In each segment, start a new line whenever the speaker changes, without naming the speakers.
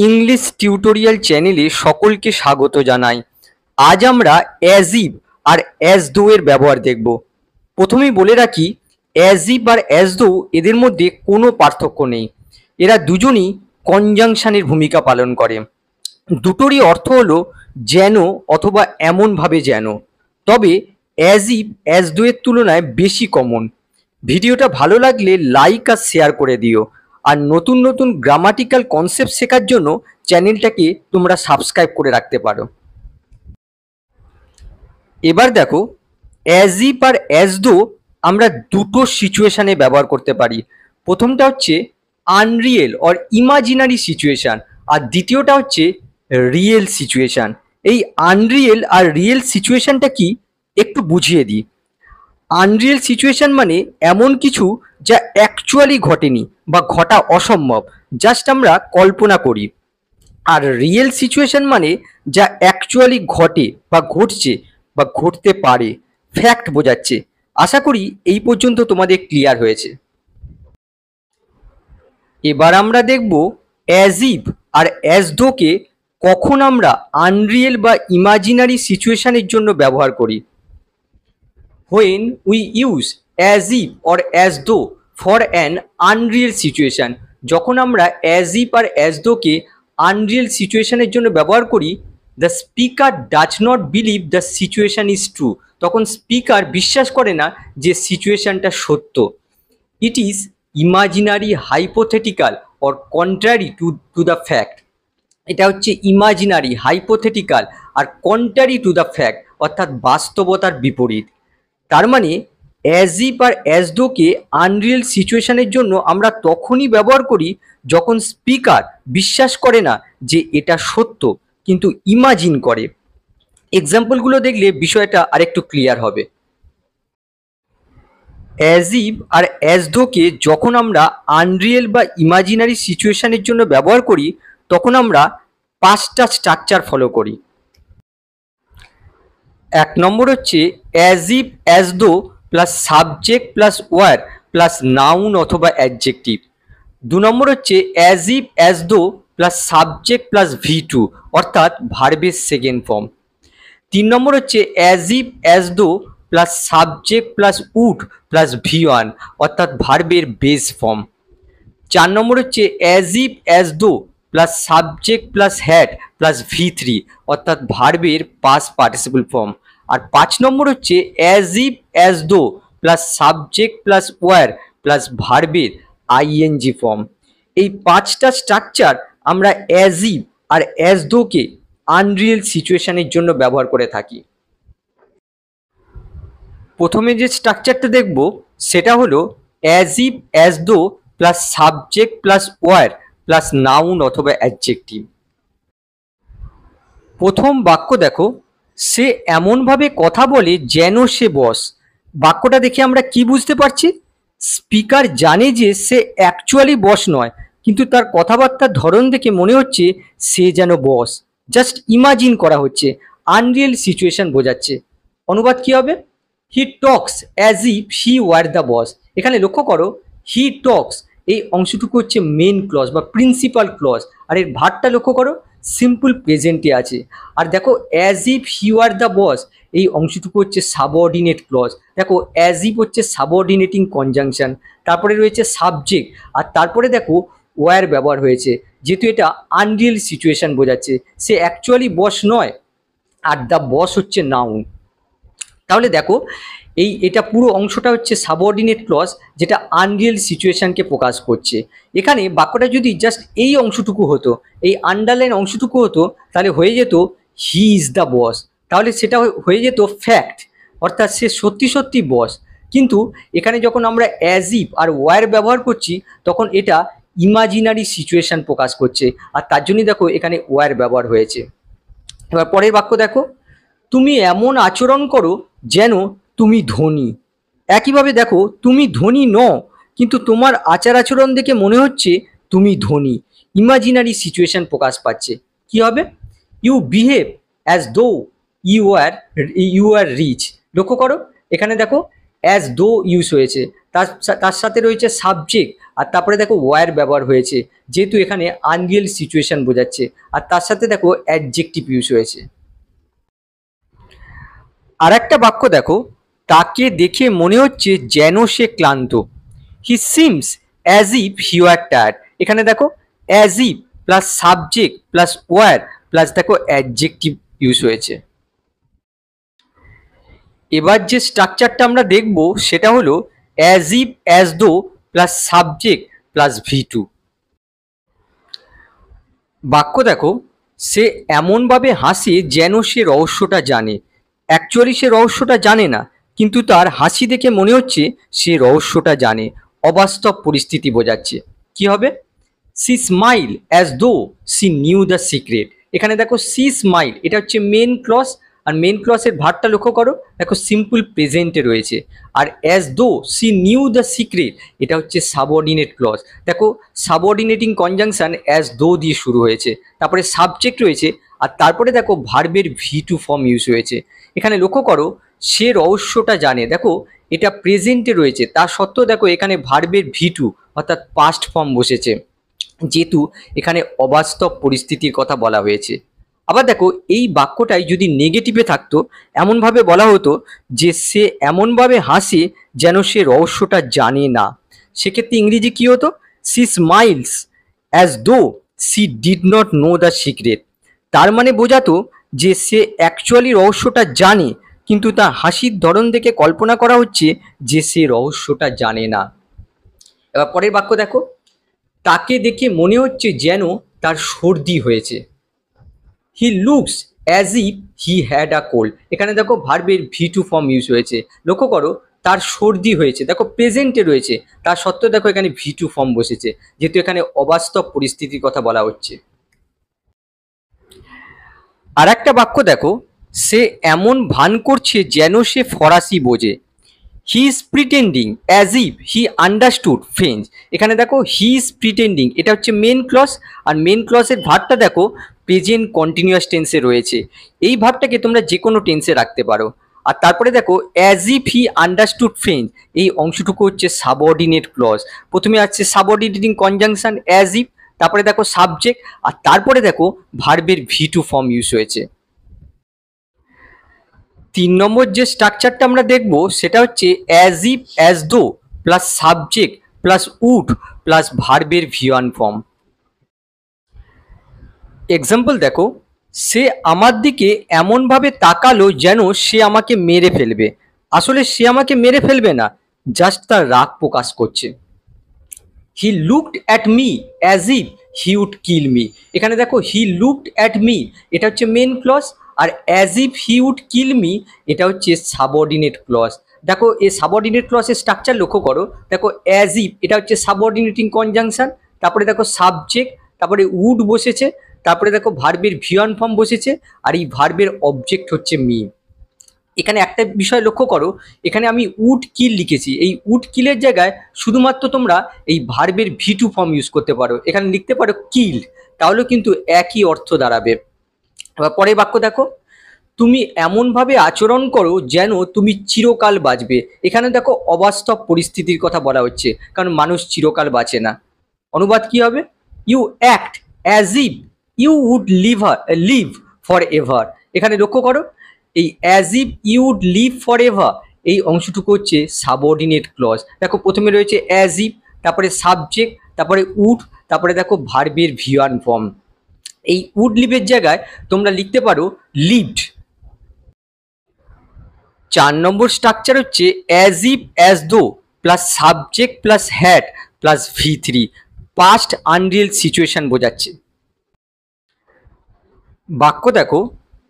English tutorial চ্যানেলে সকলকে স্বাগত জানাই। আজ আমরা অ্যাজ ইফ আর অ্যাজ দো এর ব্যবহার দেখব। প্রথমেই বলে রাখি, অ্যাজ ইফ আর অ্যাজ দো এদের মধ্যে কোনো পার্থক্য নেই। এরা দুজনই কনজাংশনের ভূমিকা পালন করে। দুটোরই অর্থ হলো যেন অথবা এমনভাবে যেন, তবে অ্যাজ ইফ অ্যাজ দো এর তুলনায় বেশি কমন। ভিডিওটা ভালো লাগলে লাইক আর শেয়ার করে দিও। আর নতুন নতুন গ্রামাটিক্যাল কনসেপ্ট শেখার জন্য চ্যানেলটাকে তোমরা সাবস্ক্রাইব করে রাখতে পারো। এবার দেখো, অ্যাজ ইফ আর অ্যাজ দো আমরা দুটো সিচুয়েশানে ব্যবহার করতে পারি। প্রথমটা হচ্ছে আনরিয়েল অর ইমাজিনারি সিচুয়েশান, আর দ্বিতীয়টা হচ্ছে রিয়েল সিচুয়েশান। এই আনরিয়েল আর রিয়েল সিচুয়েশানটা কি একটু বুঝিয়ে দিই। আনরিয়েল সিচুয়েশন মানে এমন কিছু যা অ্যাকচুয়ালি ঘটেনি বা ঘটা অসম্ভব, জাস্ট আমরা কল্পনা করি। আর রিয়েল সিচুয়েশন মানে যা অ্যাকচুয়ালি ঘটে বা ঘটছে বা ঘটতে পারে, ফ্যাক্ট বোঝাচ্ছে। আশা করি এই পর্যন্ত তোমাদের ক্লিয়ার হয়েছে। এবার আমরা দেখব অ্যাজ ইফ আর অ্যাজ দোকে কখন আমরা আনরিয়েল বা ইমাজিনারি সিচুয়েশনের জন্য ব্যবহার করি। When we use as if or as though for an unreal situation, যখন আমরা as if আর as though কে আনরিয়েল সিচুয়েশনের জন্য ব্যবহার করি, the speaker does not believe the situation is true, তখন স্পিকার বিশ্বাস করে না যে সিচুয়েশনটা সত্য। It is imaginary, hypothetical or contrary to the fact. এটা হচ্ছে ইমাজিনারি, হাইপোথেটিক্যাল আর কন্ট্রারি টু দ্য ফ্যাক্ট, অর্থাৎ বাস্তবতার বিপরীত। তার মানে অ্যাজ ইফ আর অ্যাজ দোকে আনরিয়েল সিচুয়েশনের জন্য আমরা তখনই ব্যবহার করি যখন স্পিকার বিশ্বাস করে না যে এটা সত্য, কিন্তু ইমাজিন করে। এক্সাম্পলগুলো দেখলে বিষয়টা আরেকটু ক্লিয়ার হবে। অ্যাজ ইফ আর অ্যাজ দোকে যখন আমরা আনরিয়েল বা ইমাজিনারি সিচুয়েশনের জন্য ব্যবহার করি, তখন আমরা 5টা স্ট্রাকচার ফলো করি। 1 নম্বর হচ্ছে as if as though plus subject plus were plus noun অথবা অ্যাডজেক্টিভ। 2 নম্বর হচ্ছে as if as though plus subject plus V2 অর্থাৎ ভার্বের সেকেন্ড ফর্ম। 3 নম্বর হচ্ছে as if as though plus subject plus would plus V1 অর্থাৎ ভার্বের base form. 4 নম্বর হচ্ছে as if as though plus subject plus had plus V3 অর্থাৎ ভার্বের পাস্ট পার্টিসিপল ফর্ম। আর 5 নম্বর হচ্ছে as if as though plus subject plus were plus ভার্বের ING ফর্ম। এই 5টা স্ট্রাকচার আমরা অ্যাজ ইফ আর অ্যাজ দোকে আনরিয়েল সিচুয়েশনের জন্য ব্যবহার করে থাকি। প্রথমে যে স্ট্রাকচারটা দেখব সেটা হলো as if as though plus subject plus were plus noun অথবা অ্যাডজেক্টিভ। প্রথম বাক্য দেখো, সে এমনভাবে কথা বলে যেন সে বস। বাক্যটা দেখে আমরা কি বুঝতে পারছি? স্পিকার জানে যে সে অ্যাকচুয়ালি বস নয়, কিন্তু তার কথাবার্তার ধরন দেখে মনে হচ্ছে সে যেন বস। জাস্ট ইমাজিন করা হচ্ছে, আনরিয়েল সিচুয়েশন বোঝাচ্ছে। অনুবাদ কি হবে? He talks as if he were the boss. এখানে লক্ষ্য করো, হি টক্স এই অংশটুকু হচ্ছে মেন ক্লজ বা প্রিন্সিপাল ক্লজ, আর এর ভার্বটা লক্ষ্য করো সিম্পল প্রেজেন্টে আছে। আর দেখো as if he were the boss এই অংশটুকু হচ্ছে সাবঅর্ডিনেট ক্লজ। দেখো অ্যাজ ইফ হচ্ছে সাবঅর্ডিনেটিং কনজাংশন, তারপরে রয়েছে সাবজেক্ট, আর তারপরে দেখো ওয়ার ব্যবহার হয়েছে, যেহেতু এটা আনরিয়েল সিচুয়েশন বোঝাচ্ছে। সে অ্যাকচুয়ালি বস নয়, আর দ্য বস হচ্ছে নাউন। তাহলে দেখো এটা পুরো অংশটা হচ্ছে সাবঅর্ডিনেট ক্লজ, যেটা আনরিয়েল সিচুয়েশনকে প্রকাশ করছে। এখানে বাক্যটা যদি জাস্ট এই অংশটুকু হতো, এই আন্ডারলাইন অংশটুকু হতো, তাহলে হয়ে যেত হি ইজ দ্য বস, তাহলে সেটা হয়ে যেত ফ্যাক্ট, অর্থাৎ সে সত্যি সত্যি বস। কিন্তু এখানে যখন আমরা অ্যাজ ইফ আর ওয়ার ব্যবহার করছি, তখন এটা ইমাজিনারি সিচুয়েশন প্রকাশ করছে, আর তার জন্যই দেখো এখানে ওয়ার ব্যবহার হয়েছে। এবার পরের বাক্য দেখো, তুমি এমন আচরণ করো যেন তুমি ধনী। একইভাবে দেখো তুমি ধনী নও, কিন্তু তোমার আচার আচরণ দেখে মনে হচ্ছে তুমি ধনী। ইমাজিনারি সিচুয়েশন প্রকাশ পাচ্ছে। কি হবে? You behave as though you are rich. লক্ষ্য করো এখানে দেখো অ্যাজ দো ইউজ হয়েছে, তার সাথে রয়েছে সাবজেক্ট আর তারপরে দেখো ওয়ার ব্যবহার হয়েছে, যেহেতু এখানে আনরিয়েল সিচুয়েশন বোঝাচ্ছে। আর তার সাথে দেখো অ্যাডজেক্টিভ ইউজ হয়েছে। আর একটা বাক্য দেখো, তাকে দেখে মনে হচ্ছে যেন সে ক্লান্ত। He seems as if he war tired. এখানে দেখো as if plus subject plus were plus দেখো অ্যাডজেক্টিভ ইউজ হয়েছে। এবার যে স্ট্রাকচারটা আমরা দেখব সেটা হলো as if as though plus subject plus V2। বাক্য দেখো, সে এমনভাবে হাসে যেন সে রহস্যটা জানে। অ্যাকচুয়ালি সে রহস্যটা জানে না, কিন্তু তার হাসি দেখে মনে হচ্ছে সে রহস্যটা জানে। অবাস্তব পরিস্থিতি বোঝাচ্ছে। কি হবে? She smile as though she knew the secret. এখানে দেখো সি স্মাইল, এটা হচ্ছে মেন ক্লজ, আর মেন ক্লজের ভার্বটা লক্ষ্য করো, দেখো সিম্পল প্রেজেন্টে রয়েছে। আর as though she knew the secret, এটা হচ্ছে সাবঅর্ডিনেট ক্লজ। দেখো সাবঅর্ডিনেটিং কনজাংশন অ্যাজ দো দিয়ে শুরু হয়েছে, তারপরে সাবজেক্ট রয়েছে, আর তারপরে দেখো ভার্বের V2 ফর্ম ইউজ হয়েছে। এখানে লক্ষ্য করো সে রহস্যটা জানে, দেখো এটা প্রেজেন্টে রয়েছে, তা সত্ত্বেও দেখো এখানে ভার্বের V2 অর্থাৎ পাস্ট ফর্ম বসেছে, যেহেতু এখানে অবাস্তব পরিস্থিতির কথা বলা হয়েছে। আবার দেখো এই বাক্যটাই যদি নেগেটিভে থাকতো, এমনভাবে বলা হতো যে সে এমনভাবে হাসে যেন সে রহস্যটা জানে না, সেক্ষেত্রে ইংরেজি কি হতো? She smiles as though she did not know the secret. তার মানে বোঝাতো যে সে অ্যাকচুয়ালি রহস্যটা জানে, কিন্তু তার হাসির ধরন দেখে কল্পনা করা হচ্ছে যে সে রহস্যটা জানে না। এবার পরের বাক্য দেখো, তাকে দেখে মনে হচ্ছে যেন তার সর্দি হয়েছে। He looks as if he had a cold. এখানে দেখো ভার্বের V2 ফর্ম ইউজ হয়েছে। লক্ষ্য করো তার সর্দি হয়েছে, দেখো প্রেজেন্টে রয়েছে, তার সত্ত্বেও দেখো এখানে V2 ফর্ম বসেছে, যেহেতু এখানে অবাস্তব পরিস্থিতির কথা বলা হচ্ছে। আর একটা বাক্য দেখো, সে এমন ভান করছে যেন সে ফরাসি বোঝে। He is pretending as if he understood French. এখানে দেখো হি ইজ প্রিটেন্ডিং, এটা হচ্ছে মেন ক্লজ, আর মেন ক্লজের ভার্বটা দেখো প্রেজেন্ট কন্টিনিউয়াস টেন্সে রয়েছে। এই ভার্বটাকে তোমরা যে কোনো টেন্সে রাখতে পারো। আর তারপরে দেখো as if he understood French, এই অংশটুকু হচ্ছে সাবঅর্ডিনেট ক্লজ। প্রথমে আছে সাবঅর্ডিনেটিং কনজাংশন অ্যাজ ইফ, তারপরে দেখো সাবজেক্ট, আর তারপরে দেখো ভার্বের V2 ফর্ম ইউজ হয়েছে। 3 নম্বর যে স্ট্রাকচারটা আমরা দেখব সেটা হচ্ছে as if as though plus subject plus would plus ভার্বের V1 ফর্ম। এক্সাম্পল দেখো, সে আমার দিকে এমনভাবে তাকালো যেন সে আমাকে মেরে ফেলবে। আসলে সে আমাকে মেরে ফেলবে না, জাস্ট তার রাগ প্রকাশ করছে। He looked at me as if he would kill me. এখানে দেখো হি লুকড অ্যাট মি, এটা হচ্ছে মেন ক্লজ, আর as if he would kill me, এটা হচ্ছে সাবঅর্ডিনেট ক্লজ। দেখো এই সাবঅর্ডিনেট ক্লজের স্ট্রাকচার লক্ষ্য করো, দেখো অ্যাজ ইফ এটা হচ্ছে সাবঅর্ডিনেটিং কনজাংশন, তারপরে দেখো সাবজেক্ট, তারপরে উড বসেছে, তারপরে দেখো ভার্বের V1 ফর্ম বসেছে, আর এই ভার্বের অবজেক্ট হচ্ছে মি। এখানে একটা বিষয় লক্ষ্য করো, এখানে আমি উড কিল লিখেছি, এই উড কিলের জায়গায় শুধুমাত্র তোমরা এই ভার্বের V2 ফর্ম ইউজ করতে পারো, এখানে লিখতে পারো কিল, তাহলে কিন্তু একই অর্থ দাঁড়াবে। এবার পরের বাক্য দেখো, তুমি এমনভাবে আচরণ করো যেন তুমি চিরকাল বাঁচবে। এখানে দেখো অবাস্তব পরিস্থিতির কথা বলা হচ্ছে, কারণ মানুষ চিরকাল বাঁচে না। অনুবাদ কি হবে? You act as if you would live forever. এখানে লক্ষ্য করো এই as if you would live forever, এই অংশটুকু হচ্ছে সাবঅর্ডিনেট ক্লজ। দেখো প্রথমে রয়েছে অ্যাজ ইফ, তারপরে সাবজেক্ট, তারপরে উড, তারপরে দেখো ভার্বের V1 ফর্ম। এই উড লিভের জায়গায় তোমরা লিখতে পারো লিভড। 4 নম্বর স্ট্রাকচার হচ্ছে as if as though plus subject plus had plus V3, past Unreal situation বোঝাচ্ছে। বাক্য দেখো,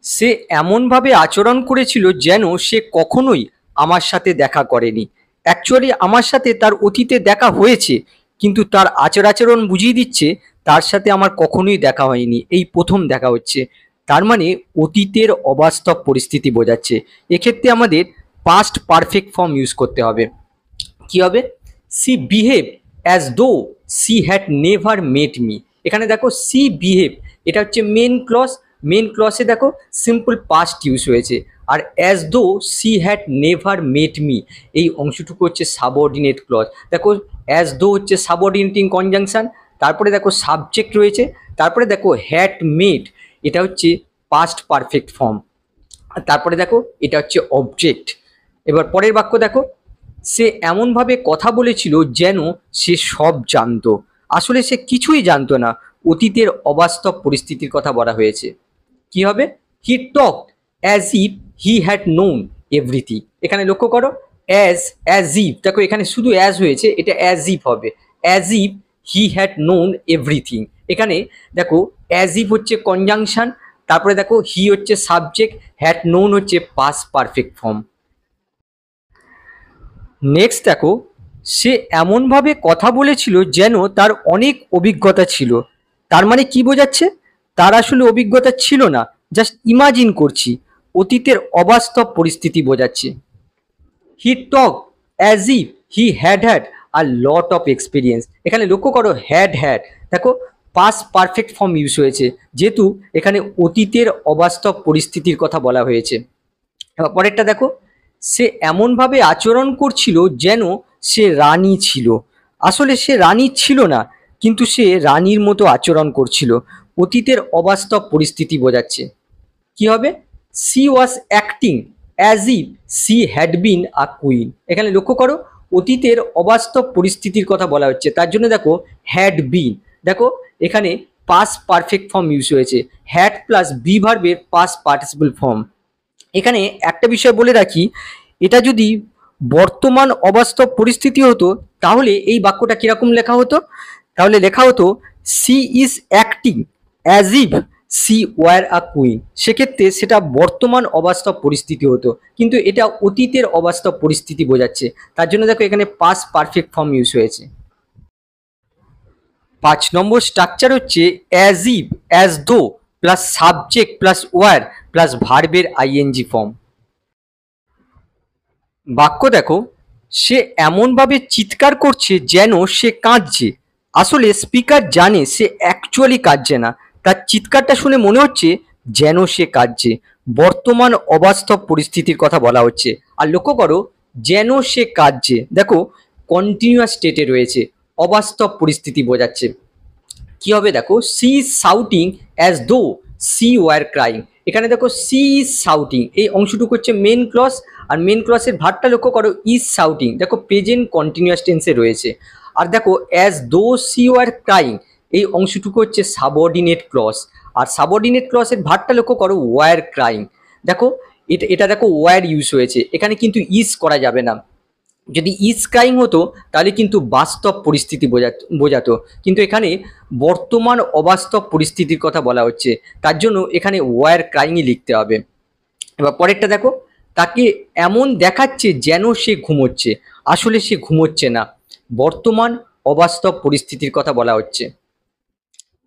সে এমনভাবে আচরণ করেছিল যেন সে কখনোই আমার সাথে দেখা করেনি। অ্যাকচুয়ালি আমার সাথে তার অতীতে দেখা হয়েছে, কিন্তু তার আচরণ বুঝিয়ে দিচ্ছে তার সাথে আমার কখনোই দেখা হয়নি, এই প্রথম দেখা হচ্ছে। তার মানে অতীতের অবাস্তব পরিস্থিতি বোঝাচ্ছে। এক্ষেত্রে আমাদের পাস্ট পারফেক্ট ফর্ম ইউজ করতে হবে। কি হবে? She behave as though she had never met me. এখানে দেখো সি বিহেভ, এটা হচ্ছে মেন ক্লজ, মেন ক্লজে দেখো সিম্পল পাস্ট ইউজ হয়েছে, আর as though she had never met me, এই অংশটুকু হচ্ছে সাবঅর্ডিনেট ক্লজ। দেখো অ্যাজ দো হচ্ছে সাবঅর্ডিনেটিং কনজাংশন, তারপরে দেখো সাবজেক্ট রয়েছে, তারপরে দেখো হ্যাড মেড, এটা হচ্ছে পাস্ট পারফেক্ট ফর্ম, আর তারপরে দেখো এটা হচ্ছে অবজেক্ট। এবার পরের বাক্য দেখো, সে এমনভাবে কথা বলেছিল যেন সে সব জানতো, আসলে সে কিছুই জানতো না, অতীতের অবাস্তব পরিস্থিতির কথা বলা হয়েছে। কি হবে? হি talked as if he had known everything. এখানে লক্ষ্য করো, অ্যাজ ইফ, দেখো এখানে শুধু অ্যাজ হয়েছে, এটা অ্যাজ ইফ হবে, as if he had known everything. এখানে দেখো অ্যাজ ইফ হচ্ছে কনজাংশন, তারপরে দেখো হি হচ্ছে সাবজেক্ট, হ্যাড নোন হচ্ছে পাস্ট পারফেক্ট ফর্ম। নেক্সট দেখো, সে এমনভাবে কথা বলেছিল যেন তার অনেক অভিজ্ঞতা ছিল। তার মানে কি বোঝাচ্ছে? তার আসলে অভিজ্ঞতা ছিল না, জাস্ট ইমাজিন করছি, অতীতের অবাস্তব পরিস্থিতি বোঝাচ্ছে। He talk as if he had had a lot of experience. এখানে লক্ষ্য করো হ্যাড, দেখো পাস্ট পারফেক্ট ফর্ম ইউজ হয়েছে, যেহেতু এখানে অতীতের অবাস্তব পরিস্থিতির কথা বলা হয়েছে। এবার পরেরটা দেখো, সে এমনভাবে আচরণ করছিল যেন সে রানী ছিল, আসলে সে রানী ছিল না, কিন্তু সে রানীর মতো আচরণ করছিল, অতীতের অবাস্তব পরিস্থিতি বোঝাচ্ছে। কি হবে? C was acting as if she had been a queen. এখানে লক্ষ্য করো অতীতের অবাস্তব পরিস্থিতির কথা বলা হচ্ছে, তার জন্য দেখো হ্যাড বিন, দেখো এখানে পাস্ট পারফেক্ট ফর্ম ইউজ হয়েছে, হ্যাড প্লাস বি ভার্বের পাস্ট পার্টিসিপল ফর্ম। এখানে একটা বিষয় বলে রাখি, এটা যদি বর্তমান অবাস্তব পরিস্থিতি হতো তাহলে এই বাক্যটা কিরকম লেখা হতো? তাহলে লেখা হতো she is acting as if she were a queen. সেক্ষেত্রে সেটা বর্তমান অবাস্তব পরিস্থিতি হতো, কিন্তু এটা অতীতের অবাস্তব পরিস্থিতি বোঝাচ্ছে, তার জন্য দেখো এখানে পাস্ট পারফেক্ট ফর্ম ইউজ হয়েছে। 5 নম্বর স্ট্রাকচার হচ্ছে as if as though plus subject plus were plus ভার্বের আইএনজি ফর্ম। বাক্য দেখো, সে এমনভাবে চিৎকার করছে যেন সে কাঁদছে, আসলে স্পিকার জানে সে অ্যাকচুয়ালি কাঁদছে না, তার চিৎকারটা শুনে মনে হচ্ছে যেন সে কাঁদছে, বর্তমান অবাস্তব পরিস্থিতির কথা বলা হচ্ছে। আর লক্ষ্য করো যেন সে কাঁদছে, দেখো কন্টিনিউয়াস স্টেটে রয়েছে, অবাস্তব পরিস্থিতি বোঝাচ্ছে। কি হবে? দেখো she is shouting as though she were crying. এখানে দেখো সি ইজ শাউটিং, এই অংশটুকু হচ্ছে মেন ক্লজ, আর মেন ক্লজের ভার্বটা লক্ষ্য করো ইজ শাউটিং, দেখো প্রেজেন্ট কন্টিনিউয়াস টেন্সে রয়েছে। আর দেখো as though she were crying, এই অংশটুকু হচ্ছে সাবঅর্ডিনেট ক্লজ, আর সাবঅর্ডিনেট ক্লজের ভার্বটা লক্ষ্য করো ওয়ার ক্রাইং। দেখো এটা দেখো ওয়ার ইউজ হয়েছে, এখানে কিন্তু ইজ করা যাবে না, যদি ইজ ক্রাইং হতো তাহলে কিন্তু বাস্তব পরিস্থিতি বোঝাতো, কিন্তু এখানে বর্তমান অবাস্তব পরিস্থিতির কথা বলা হচ্ছে, তার জন্য এখানে ওয়ার ক্রাইংই লিখতে হবে। এবার পরেরটা দেখো, তাকে এমন দেখাচ্ছে যেন সে ঘুমোচ্ছে, আসলে সে ঘুমোচ্ছে না, বর্তমান অবাস্তব পরিস্থিতির কথা বলা হচ্ছে।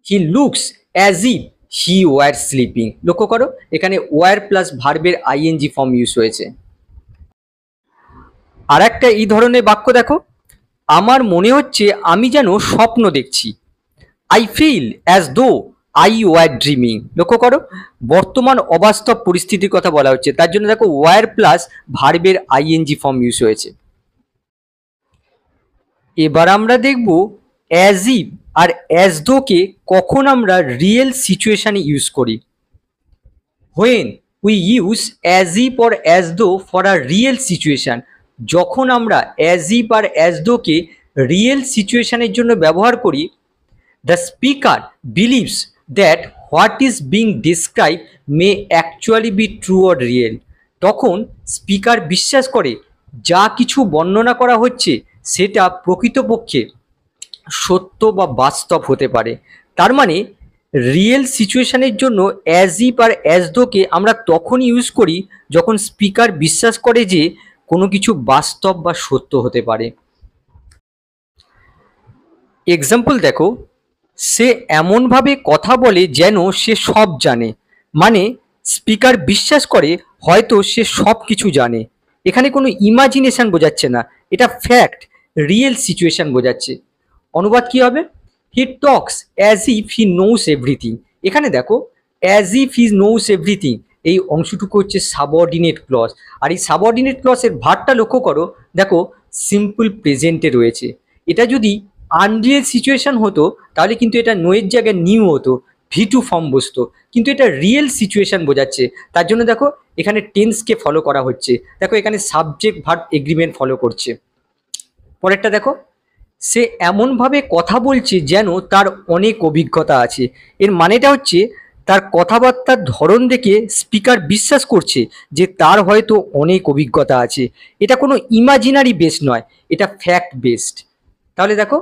He looks as if he war sleeping. লক্ষ্য করো এখানে ওয়ার প্লাস ভার্বের আইএনজি ফর্ম ইউজ হয়েছে। আর একটা এই ধরনের বাক্য দেখো, আমার মনে হচ্ছে আমি যেন স্বপ্ন দেখছি, I feel as though I were dreaming. লক্ষ্য করো বর্তমান অবাস্তব পরিস্থিতির কথা বলা হচ্ছে, তার জন্য দেখো ওয়ার প্লাস ভার্বের আইএনজি ফর্ম ইউজ হয়েছে। এবার আমরা দেখব অ্যাজ ইফ আর অ্যাজ দোকে কখন আমরা রিয়েল সিচুয়েশনে ইউজ করি। When we use as if or as though for a real situation, যখন আমরা অ্যাজ ইফ আর অ্যাজ দোকে রিয়েল সিচুয়েশনের জন্য ব্যবহার করি, the speaker believes that what is being describe may actually be true or real. তখন স্পিকার বিশ্বাস করে যা কিছু বর্ণনা করা হচ্ছে সেটা প্রকৃতপক্ষে সত্য বা বাস্তব হতে পারে। তার মানে রিয়েল সিচুয়েশনের জন্য অ্যাজ ইফ আর অ্যাজ দোকে আমরা তখন ইউজ করি যখন স্পিকার বিশ্বাস করে যে কোনো কিছু বাস্তব বা সত্য হতে পারে। এক্সাম্পল দেখো, সে এমনভাবে কথা বলে যেন সে সব জানে, মানে স্পিকার বিশ্বাস করে হয়তো সে সব কিছু জানে। এখানে কোনো ইমাজিনেশন বোঝাচ্ছে না, এটা ফ্যাক্ট, রিয়েল সিচুয়েশন বোঝাচ্ছে। অনুবাদ কি হবে? He talks as if he knows everything. এখানে দেখো as if he knows everything, এই অংশটুকু হচ্ছে সাবঅর্ডিনেট ক্লজ, আর এই সাবঅর্ডিনেট ক্লজের ভার্বটা লক্ষ্য করো, দেখো সিম্পল প্রেজেন্টে রয়েছে। এটা যদি আনরিয়েল সিচুয়েশন হতো তাহলে কিন্তু এটা নোয়ের জায়গায় নিউ হতো, ভি2 ফর্ম বসতো, কিন্তু এটা রিয়েল সিচুয়েশন বোঝাচ্ছে। তার জন্য দেখো এখানে টেন্সকে ফলো করা হচ্ছে। দেখো এখানে সাবজেক্ট ভার্ব এগ্রিমেন্ট ফলো করছে। পরেরটা দেখো, সে এমনভাবে কথা বলছে যেন তার অনেক অভিজ্ঞতা আছে। এর মানেটা হচ্ছে তার কথাবার্তার ধরন দেখে স্পিকার বিশ্বাস করছে যে তার হয়তো অনেক অভিজ্ঞতা আছে। এটা কোনো ইমাজিনারি বেসড নয়, এটা ফ্যাক্ট বেসড। তাহলে দেখো,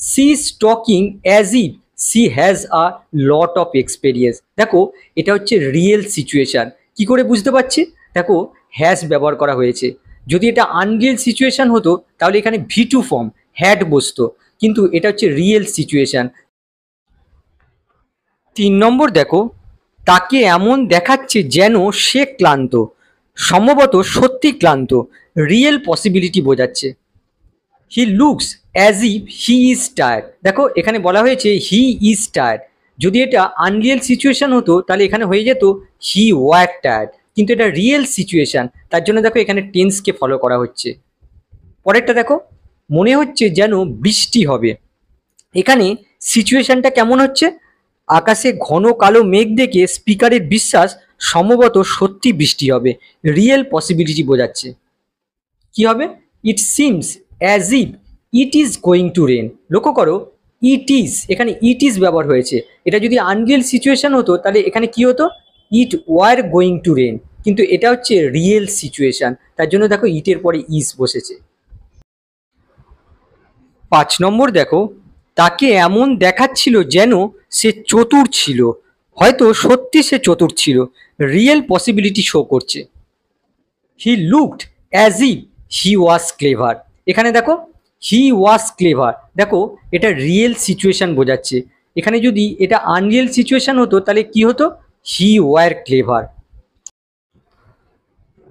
she is talking as if she has a lot of experience. দেখো এটা হচ্ছে রিয়েল সিচুয়েশান। কি করে বুঝতে পারছি? দেখো হ্যাজ ব্যবহার করা হয়েছে। যদি এটা আনরিয়েল সিচুয়েশান হতো তাহলে এখানে ভি2 ফর্ম হ্যাড বসতো, কিন্তু এটা হচ্ছে রিয়েল সিচুয়েশান। 3 নম্বর দেখো, তাকে এমন দেখাচ্ছে যেন সে ক্লান্ত, সম্ভবত সত্যি ক্লান্ত, রিয়েল পসিবিলিটি বোঝাচ্ছে। He looks as if he is tired. দেখো এখানে বলা হয়েছে হি ইজ টায়ার্ড। যদি এটা আনরিয়েল সিচুয়েশান হতো তাহলে এখানে হয়ে যেত হি ওয়ার টায়ার্ড, কিন্তু এটা রিয়েল সিচুয়েশান, তার জন্য দেখো এখানে টেন্সকে ফলো করা হচ্ছে। পরেরটা দেখো, মনে হচ্ছে যেন বৃষ্টি হবে। এখানে সিচুয়েশানটা কেমন হচ্ছে? আকাশে ঘন কালো মেঘ দেখে স্পিকারের বিশ্বাস সম্ভবত সত্যি বৃষ্টি হবে, রিয়েল পসিবিলিটি বোঝাচ্ছে। কি হবে? It seems as if it is going to rain. লক্ষ্য করো, ইট ইজ, এখানে ইট ইজ ব্যবহার হয়েছে। এটা যদি আনরিয়েল সিচুয়েশান হতো তাহলে এখানে কি হতো? It were going to rain, কিন্তু এটা হচ্ছে রিয়েল সিচুয়েশান, তার জন্য দেখো ইটের পরে ইজ বসেছে। 5 নম্বর দেখো, তাকে এমন দেখাচ্ছিল যেন সে চতুর ছিল, হয়তো সত্যি সে চতুর ছিল, রিয়েল পসিবিলিটি শো করছে। He looked as if he was clever. এখানে দেখো হি ওয়াজ ক্লেভার, দেখো এটা রিয়েল সিচুয়েশান বোঝাচ্ছে। এখানে যদি এটা আনরিয়েল সিচুয়েশান হতো তাহলে কি হতো? হি ওয়ার ক্লেভার।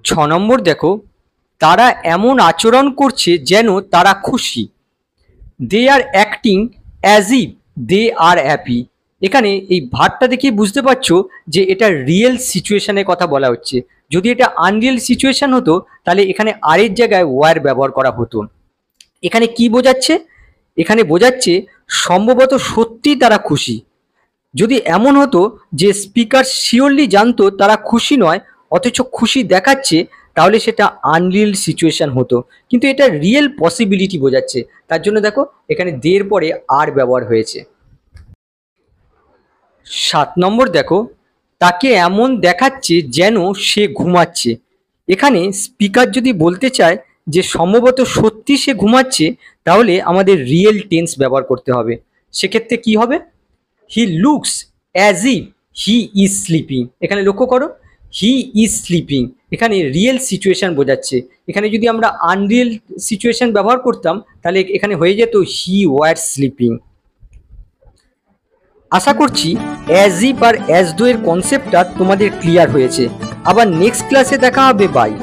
6 নম্বর দেখো, তারা এমন আচরণ করছে যেন তারা খুশি, they are acting as if they are happy. এখানে এই ভার্বটা দেখে বুঝতে পারছো যে এটা রিয়েল সিচুয়েশানের কথা বলা হচ্ছে। যদি এটা আনরিয়েল সিচুয়েশান হতো তাহলে এখানে আর এর জায়গায় ওয়ার ব্যবহার করা হতো। এখানে কি বোঝাচ্ছে? এখানে বোঝাচ্ছে সম্ভবত সত্যি তারা খুশি। যদি এমন হতো যে স্পিকার শিওরলি জানতো তারা খুশি নয় অথচ খুশি দেখাচ্ছে, তাহলে সেটা আনরিয়েল সিচুয়েশান হতো, কিন্তু এটা রিয়েল পসিবিলিটি বোঝাচ্ছে। তার জন্য দেখো এখানে দের পরে আর ব্যবহার হয়েছে। 7 নম্বর দেখো, তাকে এমন দেখাচ্ছে যেন সে ঘুমাচ্ছে। এখানে স্পিকার যদি বলতে চায় যে সম্ভবত সত্যি সে ঘুমাচ্ছে, তাহলে আমাদের রিয়েল টেন্স ব্যবহার করতে হবে। সেক্ষেত্রে কি হবে? He looks as if he is sleeping. এখানে লক্ষ্য করো, হি ইজ স্লিপিং, এখানে রিয়েল সিচুয়েশান বোঝাচ্ছে। এখানে যদি আমরা আনরিয়েল সিচুয়েশান ব্যবহার করতাম তাহলে এখানে হয়ে যেত হি ওয়ার স্লিপিং। আশা করছি অ্যাজ ইফ আর অ্যাজ দো এর কনসেপ্টটা তোমাদের ক্লিয়ার হয়েছে। আবার নেক্সট ক্লাসে দেখা হবে। বাই।